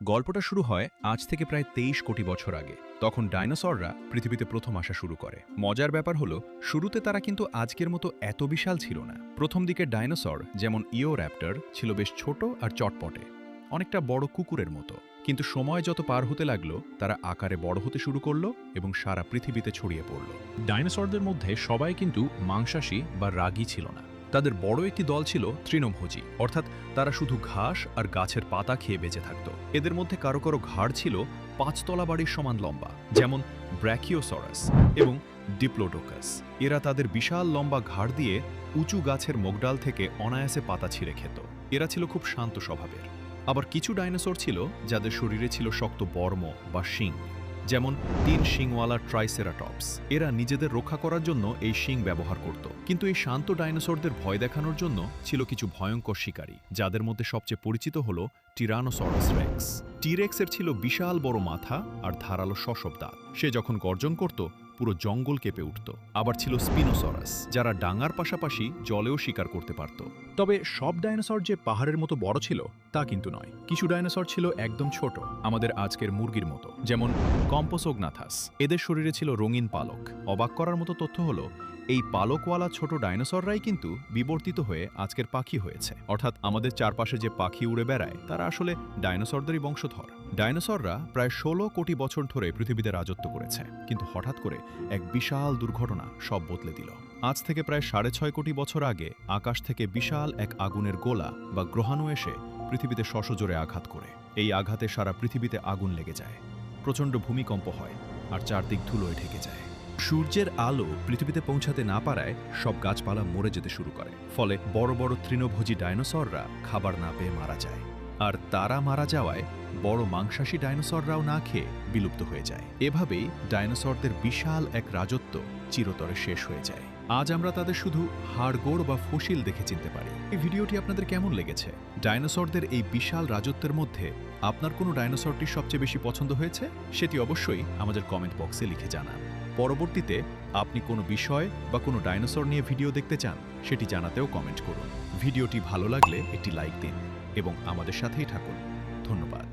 গল্পটা শুরু হয় আজ থেকে প্রায় ২৩ কোটি বছর আগে। তখন ডাইনোসররা পৃথিবীতে প্রথম আসা শুরু করে। মজার ব্যাপার হলো, শুরুতে তারা কিন্তু আজকের মতো এত বিশাল ছিল না। প্রথম দিকে ডাইনোসর যেমন ইওর্যাপ্টর ছিল বেশ ছোট আর চটপটে, অনেকটা বড় কুকুরের মতো। কিন্তু সময় যত পার হতে লাগলো, তারা আকারে বড় হতে শুরু করলো এবং সারা পৃথিবীতে ছড়িয়ে পড়ল। ডাইনোসরদের মধ্যে সবাই কিন্তু মাংসাশী বা রাগী ছিল না। তাদের বড় একটি দল ছিল তৃণভোজী, অর্থাৎ তারা শুধু ঘাস আর গাছের পাতা খেয়ে বেঁচে থাকত। এদের মধ্যে কারো কারো ঘাড় ছিল ৫ তলা বাড়ির সমান লম্বা, যেমন ব্র্যাকিওসরাস এবং ডিপ্লোডোকাস। এরা তাদের বিশাল লম্বা ঘাড় দিয়ে উঁচু গাছের মোগডাল থেকে অনায়াসে পাতা ছিঁড়ে খেত। এরা ছিল খুব শান্ত স্বভাবের। আবার কিছু ডাইনোসর ছিল যাদের শরীরে ছিল শক্ত বর্ম বা শিং, যেমন ৩ শিংওয়ালা ট্রাইসেরাটপস। এরা নিজেদের রক্ষা করার জন্য এই শিং ব্যবহার করত। কিন্তু এই শান্ত ডাইনোসরদের ভয় দেখানোর জন্য ছিল কিছু ভয়ঙ্কর শিকারী, যাদের মধ্যে সবচেয়ে পরিচিত হল টিরানোসরাস রেক্স। টিরেক্সের ছিল বিশাল বড় মাথা আর ধারালো শসব দাঁত। সে যখন গর্জন করত, পুরো জঙ্গল কেঁপে উঠত। আবার ছিল স্পিনোসরাস, যারা ডাঙার পাশাপাশি জলেও শিকার করতে পারত। তবে সব ডাইনোসর যে পাহাড়ের মতো বড় ছিল তা কিন্তু নয়। কিছু ডাইনোসর ছিল একদম ছোট, আমাদের আজকের মুরগির মতো, যেমন কম্পোসোগনাথাস। এদের শরীরে ছিল রঙিন পালক। অবাক করার মতো তথ্য হলো, এই পালকওয়ালা ছোট ডাইনোসররাই কিন্তু বিবর্তিত হয়ে আজকের পাখি হয়েছে। অর্থাৎ আমাদের চারপাশে যে পাখি উড়ে বেড়ায় তারা আসলে ডাইনোসরদেরই বংশধর। ডাইনোসররা প্রায় ১৬ কোটি বছর ধরে পৃথিবীতে রাজত্ব করেছে, কিন্তু হঠাৎ করে এক বিশাল দুর্ঘটনা সব বদলে দিল। আজ থেকে প্রায় ৬.৫ কোটি বছর আগে আকাশ থেকে বিশাল এক আগুনের গোলা বা গ্রহাণু এসে পৃথিবীতে সশজোরে আঘাত করে। এই আঘাতে সারা পৃথিবীতে আগুন লেগে যায়, প্রচণ্ড ভূমিকম্প হয় আর চারদিক ধুলোয় ঢেকে যায়। সূর্যের আলো পৃথিবীতে পৌঁছাতে না পারায় সব গাছপালা মরে যেতে শুরু করে। ফলে বড় বড় তৃণভোজী ডাইনোসররা খাবার না পেয়ে মারা যায়। আর তারা মারা যাওয়ায় বড় মাংসাশী ডাইনোসররাও না খেয়ে বিলুপ্ত হয়ে যায়। এভাবেই ডাইনোসরদের বিশাল এক রাজত্ব চিরতরে শেষ হয়ে যায়। আজ আমরা তাদের শুধু হাড়গোড় বা ফসিল দেখে চিনতে পারি। এই ভিডিওটি আপনাদের কেমন লেগেছে? ডাইনোসরদের এই বিশাল রাজত্বের মধ্যে আপনার কোনো ডাইনোসরটি সবচেয়ে বেশি পছন্দ হয়েছে? সেটি অবশ্যই আমাদের কমেন্ট বক্সে লিখে জানান। পরবর্তীতে আপনি কোনো বিষয় বা কোনো ডাইনোসর নিয়ে ভিডিও দেখতে চান, সেটি জানাতেও কমেন্ট করুন। ভিডিওটি ভালো লাগলে একটি লাইক দিন এবং আমাদের সাথেই থাকুন। ধন্যবাদ।